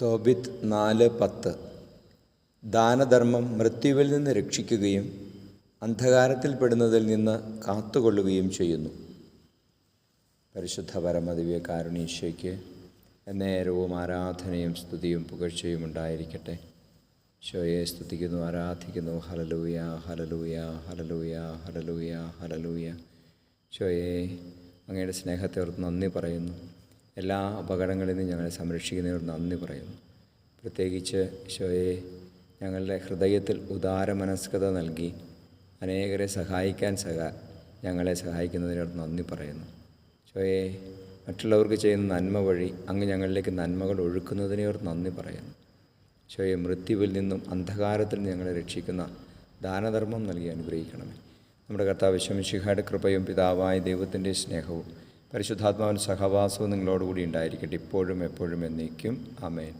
തോബിത്ത് 4:10 ദാനധർമ്മം മൃത്യുവിൽ നിന്ന് രക്ഷിക്കുകയും അന്ധകാരത്തിൽപ്പെടുന്നതിൽ നിന്ന് കാത്തുകൊള്ളുകയും ചെയ്യുന്നു. പരിശുദ്ധ പരമദിവ്യകാരുണ്യേശ്വയ്ക്ക് എന്നേരവും ആരാധനയും സ്തുതിയും പുകഴ്ചയും ഉണ്ടായിരിക്കട്ടെ. ഈശോയെ സ്തുതിക്കുന്നു, ആരാധിക്കുന്നു. Hallelujah, hallelujah, hallelujah, hallelujah, hallelujah. ഈശോയെ, അങ്ങയുടെ സ്നേഹത്തെ ഓർത്ത് നന്ദി പറയുന്നു. എല്ലാ അപകടങ്ങളിൽ നിന്നും ഞങ്ങളെ സംരക്ഷിക്കുന്നതിനോട് നന്ദി പറയുന്നു. പ്രത്യേകിച്ച് ഈശോയെ, ഞങ്ങളുടെ ഹൃദയത്തിൽ ഉദാരമനസ്കത നൽകി അനേകരെ സഹായിക്കാൻ ഞങ്ങളെ സഹായിക്കുന്നതിനോട് നന്ദി പറയുന്നു. ഈശോയെ, മറ്റുള്ളവർക്ക് ചെയ്യുന്ന നന്മ വഴി അങ്ങ് ഞങ്ങളിലേക്ക് നന്മകൾ ഒഴുക്കുന്നതിനോട് നന്ദി പറയുന്നു. ഈശോയെ, മൃത്യുവിൽ നിന്നും അന്ധകാരത്തിൽ നിന്ന് ഞങ്ങളെ രക്ഷിക്കുന്ന ദാനധർമ്മം നൽകി അനുഗ്രഹിക്കണമേ. നമ്മുടെ കർത്താവ് മിശിഹായുടെ കൃപയും പിതാവായ ദൈവത്തിൻ്റെ സ്നേഹവും പരിശുദ്ധാത്മാവിൻ്റെ സഹവാസവും നിങ്ങളോടുകൂടി ഉണ്ടായിരിക്കട്ടെ, ഇപ്പോഴും എപ്പോഴും എന്നേക്കും. ആമേൻ.